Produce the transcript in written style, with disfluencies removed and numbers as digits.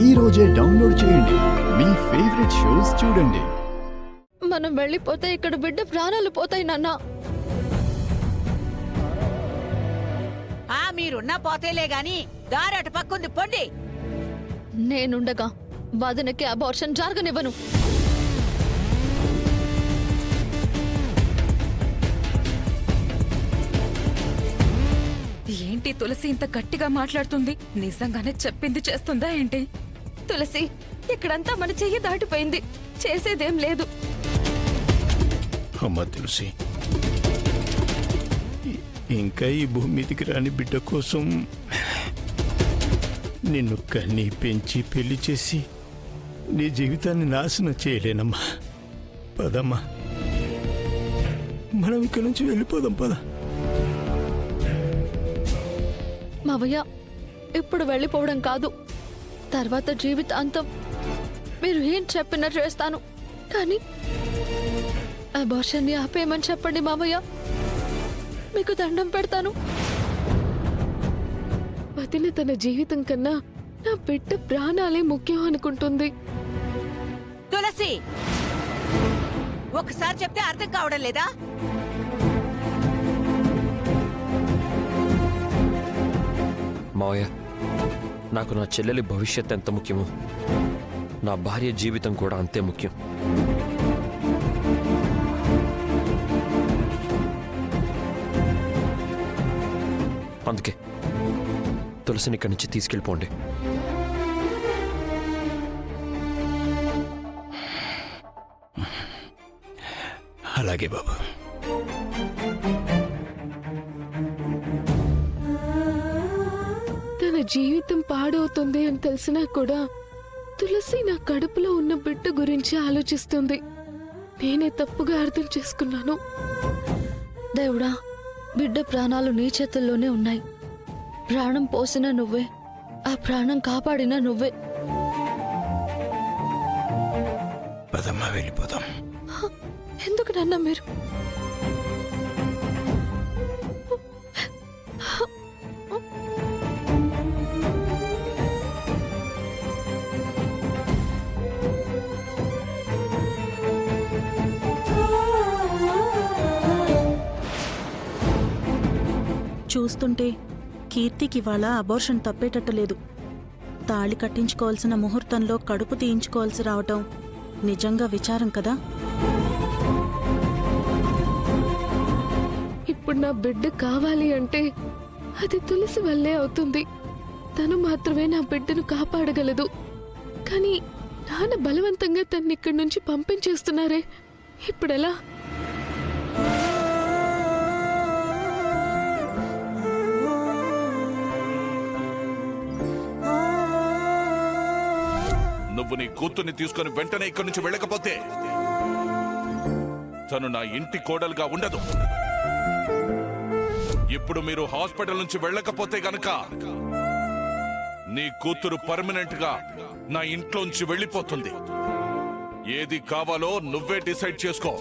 ఈ రోజే డౌన్లోడ్ చేయండి. మీ ఫేవరెట్ షోస్ చూడండి. మనం వెళ్ళిపోతే ఇక్కడ బిడ్డ ప్రాణాలు పోతాయి నాన్న. మీరున్నా పోతేలే గాని దారి అటు పక్కుంది పొండి. నేనుండగా వదినకి అబార్షన్ జరగనివ్వను. ఏంటి తులసి ఇంత గట్టిగా మాట్లాడుతుంది? నిజంగానే చెప్పింది చేస్తుందా ఏంటి? తులసి, ఇక్కడంతా మన చెయ్యి దాటిపోయింది, చేసేదేం లేదు. అమ్మా తులసి, ఇంకా ఈ భూమి మీదికి రాని బిడ్డ కోసం నిన్ను కన్నీ పెంచి పెళ్లి చేసి నీ జీవితాన్ని నాశనం చేయలేనమ్మా. పదమ్మా, మనం ఇక్కడి నుంచి వెళ్ళిపోదాం. పద. మావయ్య, ఇప్పుడు వెళ్ళిపోవడం కాదు, తర్వాత జీవితాంతం మీరు ఏం చెప్పినా చేస్తాను. కానీ అబార్షన్ని ఆపేయమని చెప్పండి మావయ్య, మీకు దండం పెడతాను. వదిన తన జీవితం కన్నా నా బిడ్డ ప్రాణాలే ముఖ్యం అనుకుంటుంది. తులసి, ఒకసారి చెప్తే అర్థం కావడం లేదా? మావయ్య, నాకు నా చెల్లెలి భవిష్యత్ ఎంత ముఖ్యమో నా భార్య జీవితం కూడా అంతే ముఖ్యం. అందుకే తులసిని ఇక్కడి నుంచి తీసుకెళ్ళిపోండి. అలాగే బాబు. తన జీవితం పాడవుతుంది అని తెలిసినా కూడా తులసి నా కడుపులో ఉన్న బిడ్డ గురించి ఆలోచిస్తుంది. నేనే తప్పుగా అర్థం చేసుకున్నాను. దేవుడా, బిడ్డ ప్రాణాలు నీ చేతుల్లోనే ఉన్నాయి. ప్రాణం పోసినా నువ్వే, ఆ ప్రాణం కాపాడినా నువ్వే. పదమ్మా, వెళ్ళిపోదాం. ఎందుకు నాన్న మీరు? చూస్తుంటే కీర్తికి ఇవాళ అబార్షన్ తప్పేటట్టు లేదు. తాళి కట్టించుకోవాల్సిన ముహూర్తంలో కడుపు తీయించుకోవాల్సి రావటం నిజంగా విచారం కదా. ఇప్పుడు నా బిడ్డ కావాలి అంటే అది తులసి వల్లే అవుతుంది. తను మాత్రమే నా బిడ్డను కాపాడగలదు. కానీ నాన్న బలవంతంగా తన్ని ఇక్కడి నుంచి పంపించేస్తున్నారే, ఇప్పుడెలా? నువ్వు నీ కూతుర్ని తీసుకుని వెంటనే ఇక్కడి నుంచి వెళ్ళకపోతే తను నా ఇంటి కోడలుగా ఉండదు. ఇప్పుడు మీరు హాస్పిటల్ నుంచి వెళ్ళకపోతే గనక నీ కూతురు పర్మనెంట్ గా నా ఇంట్లోంచి వెళ్ళిపోతుంది. ఏది కావాలో నువ్వే డిసైడ్ చేసుకో.